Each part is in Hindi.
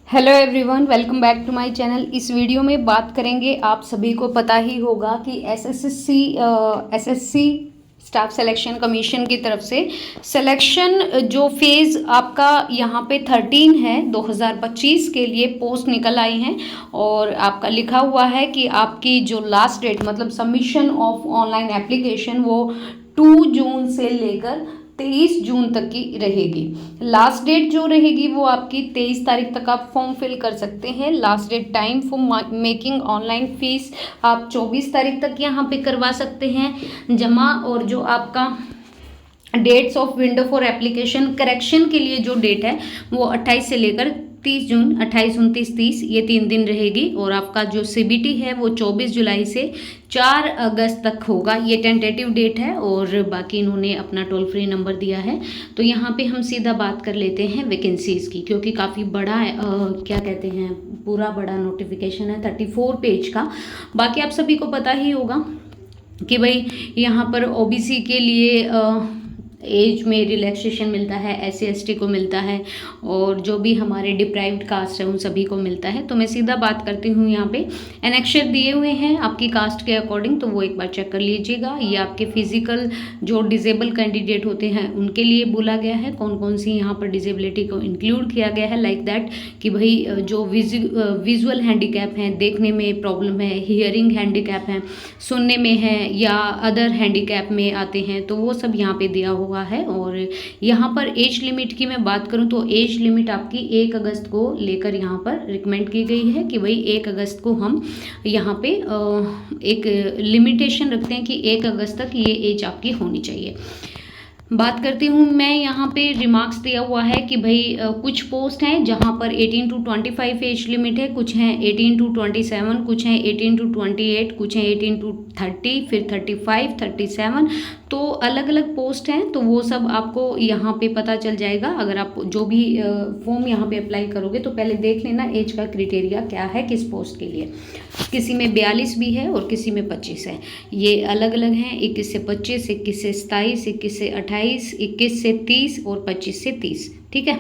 Hello everyone, welcome back to my channel. इस वीडियो में बात करेंगे, आप सभी को पता ही होगा कि एसएससी स्टाफ सिलेक्शन कमीशन की तरफ से सिलेक्शन जो फेज़ आपका यहाँ पे 13 है 2025 के लिए पोस्ट निकल आई हैं और आपका लिखा हुआ है कि आपकी जो लास्ट डेट मतलब सबमिशन ऑफ ऑनलाइन एप्लीकेशन वो 2 जून से लेकर 23 जून तक की रहेगी। लास्ट डेट जो रहेगी वो आपकी 23 तारीख तक आप फॉर्म फिल कर सकते हैं। Last date time for making online fees आप 24 तारीख तक यहाँ पे करवा सकते हैं जमा। और जो आपका dates of window for application correction के लिए जो डेट है वो 28 से लेकर 30 जून, 28, 29, 30 ये 3 दिन रहेगी। और आपका जो सीबीटी है वो 24 जुलाई से 4 अगस्त तक होगा। ये टेंटेटिव डेट है और बाकी इन्होंने अपना टोल फ्री नंबर दिया है। तो यहाँ पे हम सीधा बात कर लेते हैं वैकेंसीज़ की, क्योंकि काफ़ी बड़ा क्या कहते हैं पूरा बड़ा नोटिफिकेशन है 34 पेज का। बाकी आप सभी को पता ही होगा कि भाई यहाँ पर ओबीसी के लिए एज में रिलैक्सेशन मिलता है, एससी एसटी को मिलता है और जो भी हमारे डिप्राइव्ड कास्ट है उन सभी को मिलता है। तो मैं सीधा बात करती हूँ, यहाँ पे एनेक्शर दिए हुए हैं आपकी कास्ट के अकॉर्डिंग, तो वो एक बार चेक कर लीजिएगा। ये आपके फिजिकल जो डिजेबल कैंडिडेट होते हैं उनके लिए बोला गया है, कौन कौन सी यहाँ पर डिजेबिलिटी को इंक्लूड किया गया है। लाइक दैट कि भाई जो विजुअल हैंडीकैप हैं, देखने में प्रॉब्लम है, हियरिंग हैंडीकैप हैं, सुनने में है या अदर हैंडीकैप में आते हैं, तो वो सब यहाँ पे दिया हुआ है। और यहाँ पर एज लिमिट की मैं बात करूँ तो एज लिमिट आपकी 1 अगस्त को लेकर यहाँ पर रिकमेंड की गई है कि भाई 1 अगस्त को हम यहाँ पे एक लिमिटेशन रखते हैं कि 1 अगस्त तक ये एज आपकी होनी चाहिए। बात करती हूँ मैं, यहाँ पे रिमार्क्स दिया हुआ है कि भाई कुछ पोस्ट हैं जहाँ पर 18 to 25 एज लिमिट है, कुछ हैं 18 to 27, कुछ हैं 18 to 28, कुछ हैं 18 to 30, फिर 35, 37। तो अलग अलग पोस्ट हैं, तो वो सब आपको यहाँ पे पता चल जाएगा। अगर आप जो भी फॉर्म यहाँ पे अप्लाई करोगे तो पहले देख लेना एज का क्राइटेरिया क्या है किस पोस्ट के लिए। किसी में 42 भी है और किसी में 25 है, ये अलग अलग हैं। 21 से 25, 21 से 27, 21 से 28, 21 से 30 और 25 से 30, ठीक है।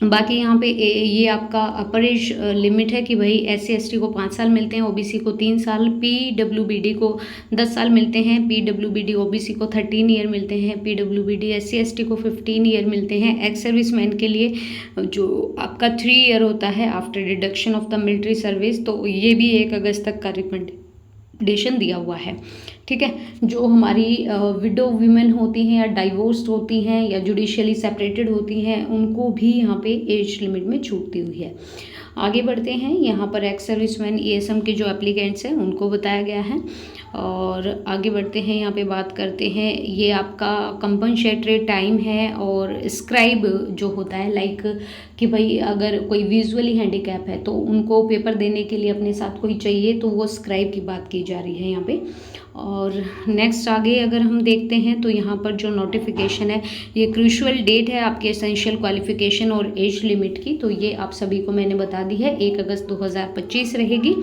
बाकी यहाँ पे ये आपका अपर एज लिमिट है कि भाई एससी एसटी को 5 साल मिलते हैं, ओबीसी को 3 साल, पीडब्ल्यूबीडी को 10 साल मिलते हैं, पीडब्ल्यूबीडी ओबीसी को 13 ईयर मिलते हैं, पीडब्ल्यूबीडी एससी एसटी को 15 ईयर मिलते हैं। एक्स सर्विसमैन के लिए जो आपका 3 ईयर होता है after deduction of the military service, तो ये भी 1 अगस्त तक का रिकमेंडेशन दिया हुआ है, ठीक है। जो हमारी विडो वीमेन होती हैं या डाइवोर्स्ड होती हैं या जुडिशियली सेपरेटेड होती हैं उनको भी यहाँ पे एज लिमिट में छूट दी हुई है। आगे बढ़ते हैं, यहाँ पर एक्स सर्विसमैन ईएसएम के जो एप्लीकेंट्स हैं उनको बताया गया है। और आगे बढ़ते हैं, यहाँ पे बात करते हैं, ये आपका कंपनसेटरी टाइम है और स्क्राइब जो होता है, लाइक कि भाई अगर कोई विजुअली हैंडीकैप है तो उनको पेपर देने के लिए अपने साथ कोई चाहिए, तो वो स्क्राइब की बात की जा रही है यहाँ पे। और नेक्स्ट आगे अगर हम देखते हैं तो यहाँ पर जो नोटिफिकेशन है ये क्रूशियल डेट है आपके एसेंशियल क्वालिफिकेशन और एज लिमिट की, तो ये आप सभी को मैंने बता दी है 1 अगस्त 2025 रहेगी।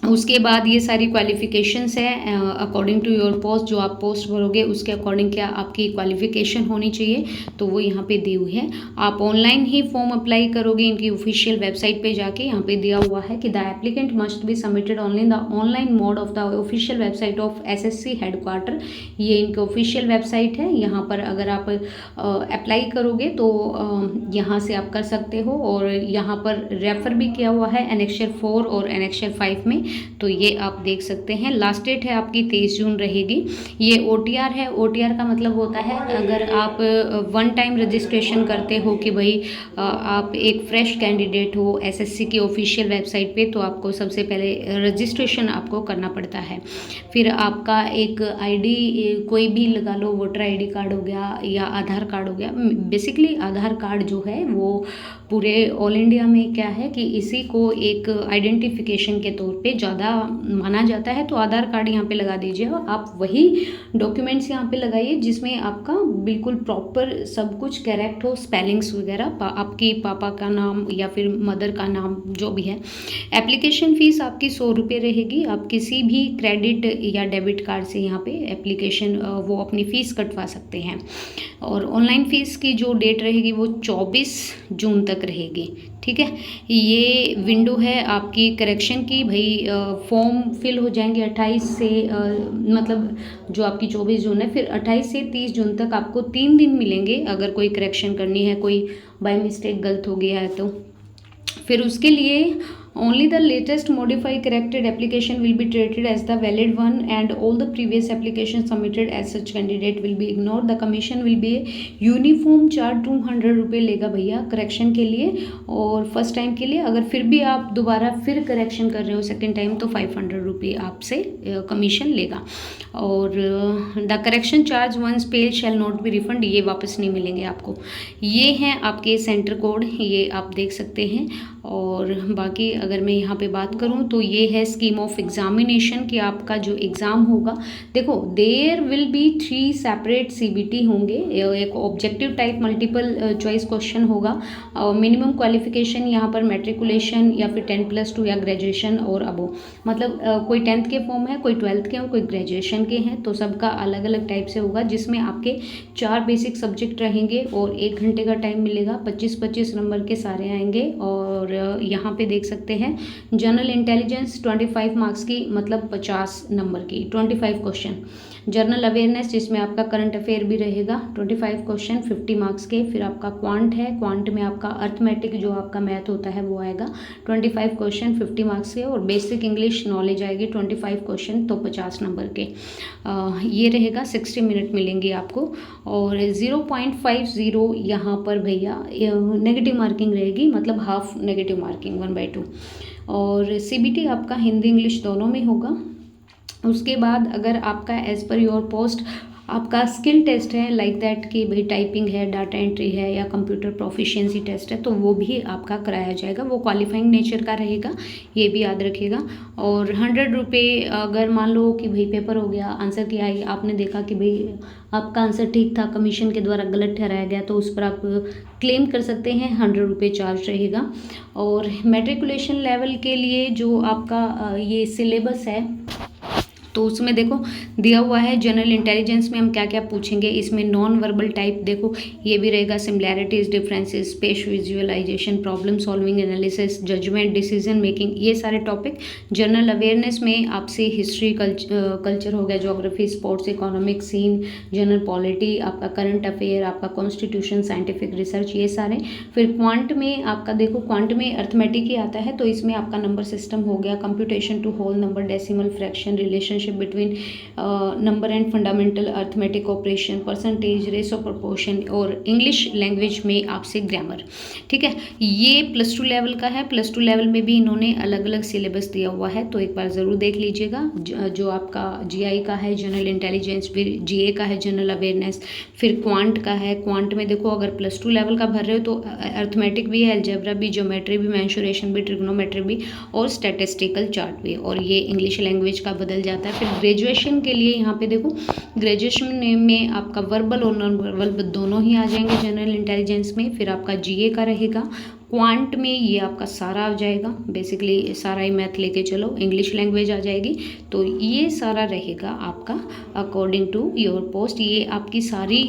उसके बाद ये सारी क्वालिफिकेशंस है अकॉर्डिंग टू योर पोस्ट, जो आप पोस्ट भरोगे उसके अकॉर्डिंग क्या आपकी क्वालिफिकेशन होनी चाहिए, तो वो यहाँ पे दी हुई है। आप ऑनलाइन ही फॉर्म अप्लाई करोगे इनकी ऑफिशियल वेबसाइट पे जाके, यहाँ पे दिया हुआ है कि the applicant must be submitted only in the online mode of the official website of SSC headquarter. ये इनकी ऑफिशियल वेबसाइट है, यहाँ पर अगर आप अप्लाई करोगे तो यहाँ से आप कर सकते हो। और यहाँ पर रेफर भी किया हुआ है एनेक्शर 4 और एनेक्शर 5 में, तो ये आप देख सकते हैं। लास्ट डेट है आपकी 23 जून रहेगी। ये ओटीआर है, ओटीआर का मतलब होता है अगर आप वन टाइम रजिस्ट्रेशन करते हो कि भाई आप एक फ्रेश कैंडिडेट हो एसएससी की ऑफिशियल वेबसाइट पे, तो आपको सबसे पहले रजिस्ट्रेशन आपको करना पड़ता है। फिर आपका एक आईडी कोई भी लगा लो, वोटर आईडी कार्ड हो गया या आधार कार्ड हो गया। बेसिकली आधार कार्ड जो है वो पूरे ऑल इंडिया में क्या है कि इसी को एक आइडेंटिफिकेशन के तौर पे ज़्यादा माना जाता है, तो आधार कार्ड यहाँ पे लगा दीजिए। आप वही डॉक्यूमेंट्स यहाँ पे लगाइए जिसमें आपका बिल्कुल प्रॉपर सब कुछ करेक्ट हो, स्पेलिंग्स वगैरह, आपकी पापा का नाम या फिर मदर का नाम जो भी है। एप्लीकेशन फ़ीस आपकी 100 रुपये रहेगी। आप किसी भी क्रेडिट या डेबिट कार्ड से यहाँ पे एप्लीकेशन वो अपनी फ़ीस कटवा सकते हैं। और ऑनलाइन फ़ीस की जो डेट रहेगी वो 24 जून तक रहेगी, ठीक है। ये विंडो है आपकी करेक्शन की। भाई फॉर्म फिल हो जाएंगे 28 से मतलब जो आपकी 24 जून है, फिर 28 से 30 जून तक आपको 3 दिन मिलेंगे अगर कोई करेक्शन करनी है, कोई बाय मिस्टेक गलत हो गया है तो। फिर उसके लिए only the latest modified corrected application will be treated as the valid one and all the previous applications submitted as such candidate will be ignored. The commission will be uniform charge 200 रुपये लेगा भैया करेक्शन के लिए और फर्स्ट टाइम के लिए। अगर फिर भी आप दोबारा फिर करेक्शन कर रहे हो सेकेंड टाइम तो 500 रुपये आपसे कमीशन लेगा। और the correction charge once paid shall not be refund, ये वापस नहीं मिलेंगे आपको। ये हैं आपके सेंटर कोड, ये आप देख सकते हैं। और बाकी अगर मैं यहाँ पे बात करूँ तो ये है स्कीम ऑफ एग्जामिनेशन कि आपका जो एग्ज़ाम होगा, देखो there will be 3 separate CBT होंगे। एक objective type multiple choice question होगा। मिनिमम क्वालिफिकेशन यहाँ पर मैट्रिकुलेशन या फिर 10+2 या ग्रेजुएशन और अबो, मतलब कोई 10th के फॉर्म है, कोई 12th के और कोई ग्रेजुएशन के हैं, तो सबका अलग अलग टाइप से होगा। जिसमें आपके 4 बेसिक सब्जेक्ट रहेंगे और 1 घंटे का टाइम मिलेगा। 25-25 नंबर के सारे आएंगे। और यहाँ पे देख सकते हैं जनरल इंटेलिजेंस 25 मार्क्स की, मतलब 50 नंबर की 25 क्वेश्चन। जनरल अवेयरनेस जिसमें आपका करंट अफेयर भी रहेगा 25 क्वेश्चन 50 मार्क्स के। फिर आपका क्वांट है, क्वांट में आपका अर्थमेटिक जो आपका मैथ होता है वो आएगा 25 क्वेश्चन 50 मार्क्स के। और बेसिक इंग्लिश नॉलेज आएगी 25 क्वेश्चन तो 50 नंबर के। ये रहेगा 60 मिनट मिलेंगे आपको। और 0.50 यहाँ पर भैया नेगेटिव मार्किंग रहेगी, मतलब हाफ नेगेटिव मार्किंग 1/2। और सीबीटी आपका हिंदी इंग्लिश दोनों में होगा। उसके बाद अगर आपका एज़ पर योर पोस्ट आपका स्किल टेस्ट है लाइक दैट कि भाई टाइपिंग है, डाटा एंट्री है या कंप्यूटर प्रोफिशिएंसी टेस्ट है, तो वो भी आपका कराया जाएगा। वो क्वालिफाइंग नेचर का रहेगा, ये भी याद रखिएगा। और 100 रुपये अगर मान लो कि भाई पेपर हो गया, आंसर किया है, आपने देखा कि भाई आपका आंसर ठीक था, कमीशन के द्वारा गलत ठहराया गया, तो उस पर आप क्लेम कर सकते हैं। 100 रुपये चार्ज रहेगा। और मैट्रिकुलेशन लेवल के लिए जो आपका ये सिलेबस है तो उसमें देखो दिया हुआ है जनरल इंटेलिजेंस में हम क्या क्या पूछेंगे। इसमें नॉन वर्बल टाइप देखो ये भी रहेगा, similarities, differences, space visualisation, problem solving, analysis, judgement, decision making, ये सारे टॉपिक। जनरल अवेयरनेस में आपसे हिस्ट्री, कल्चर हो गया, geography, sports, economic, scene, general polity, आपका करंट अफेयर, आपका कॉन्स्टिट्यूशन, साइंटिफिक रिसर्च, ये सारे। फिर क्वांट में आपका देखो क्वांट में अर्थमेटिक ही आता है, तो इसमें आपका नंबर सिस्टम हो गया, computation to whole number, decimal, fraction, relationship between number and fundamental arithmetic operation, percentage, ratio, proportion. और इंग्लिश लैंग्वेज में आपसे ग्रामर, ठीक है। ये +2 लेवल का है। +2 लेवल में भी इन्होंने अलग अलग सिलेबस दिया हुआ है, तो एक बार ज़रूर देख लीजिएगा। जो आपका जीआई का है जनरल इंटेलिजेंस, फिर जीए का है जनरल अवेयरनेस, फिर क्वांट का है। क्वांट में देखो अगर +2 लेवल का भर रहे हो तो अर्थमेटिक भी है, अलजेब्रा भी, ज्योमेट्री भी, मेंसुरेशन भी, ट्रिग्नोमेट्री भी और स्टैटिस्टिकल चार्ट भी। और ये इंग्लिश लैंग्वेज का बदल जाता है। फिर ग्रेजुएशन के लिए यहाँ पे देखो ग्रेजुएशन में आपका वर्बल और नॉन वर्बल दोनों ही आ जाएंगे जनरल इंटेलिजेंस में। फिर आपका जीए का रहेगा। क्वांट में ये आपका सारा आ जाएगा, बेसिकली सारा ही मैथ लेके चलो, इंग्लिश लैंग्वेज आ जाएगी, तो ये सारा रहेगा आपका अकॉर्डिंग टू योर पोस्ट। ये आपकी सारी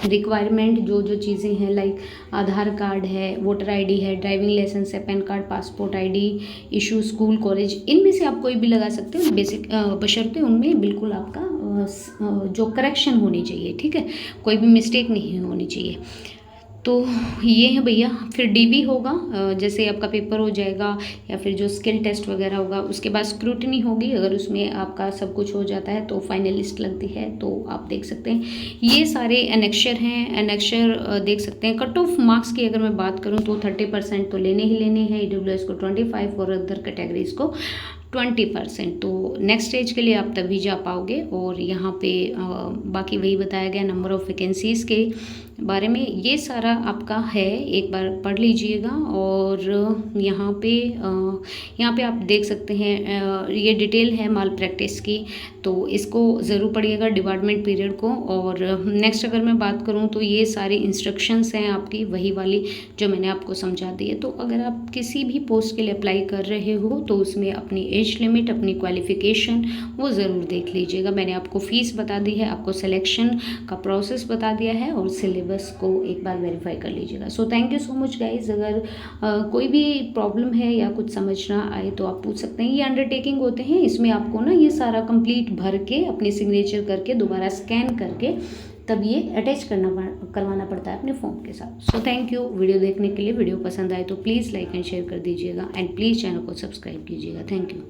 रिक्वायरमेंट जो जो चीज़ें हैं लाइक आधार कार्ड है, वोटर आईडी है, ड्राइविंग लाइसेंस है, pan card, passport, ID issue, school, college, इनमें से आप कोई भी लगा सकते हो। बेसिक बशर्ते उनमें बिल्कुल आपका जो करेक्शन होनी चाहिए, ठीक है, कोई भी मिस्टेक नहीं होनी चाहिए। तो ये है भैया। फिर डीबी होगा, जैसे आपका पेपर हो जाएगा या फिर जो स्किल टेस्ट वगैरह होगा, उसके बाद स्क्रूटनी होगी। अगर उसमें आपका सब कुछ हो जाता है तो फाइनल लिस्ट लगती है, तो आप देख सकते हैं ये सारे एनेक्शर हैं। एनेक्शर देख सकते हैं। कट ऑफ मार्क्स की अगर मैं बात करूँ तो 30% तो लेने ही लेने हैं, EWS को 25 और अदर कैटेगरीज को 20%। तो नेक्स्ट स्टेज के लिए आप तभी जा पाओगे। और यहाँ पे बाकी वही बताया गया नंबर ऑफ़ वैकेंसीज़ के बारे में, ये सारा आपका है, एक बार पढ़ लीजिएगा। और यहाँ पे आप देख सकते हैं ये डिटेल है माल प्रैक्टिस की, तो इसको ज़रूर पढ़िएगा डिपार्टमेंट पीरियड को। और नेक्स्ट अगर मैं बात करूँ तो ये सारी इंस्ट्रक्शंस हैं आपकी वही वाली जो मैंने आपको समझा दी है। तो अगर आप किसी भी पोस्ट के लिए अप्लाई कर रहे हो तो उसमें अपनी एज लिमिट, अपनी क्वालिफ़िकेशन वो ज़रूर देख लीजिएगा। मैंने आपको फ़ीस बता दी है, आपको सिलेक्शन का प्रोसेस बता दिया है, और सिलेबस को एक बार वेरीफाई कर लीजिएगा। So thank you so much guys. अगर कोई भी प्रॉब्लम है या कुछ समझ ना आए तो आप पूछ सकते हैं। ये अंडरटेकिंग होते हैं, इसमें आपको ना ये सारा कंप्लीट भर के अपनी सिग्नेचर करके दोबारा स्कैन करके तब ये अटैच करवाना पड़ता है अपने फॉर्म के साथ। सो थैंक यू वीडियो देखने के लिए। वीडियो पसंद आए तो प्लीज़ लाइक एंड शेयर कर दीजिएगा, एंड प्लीज़ चैनल को सब्सक्राइब कीजिएगा। Thank you.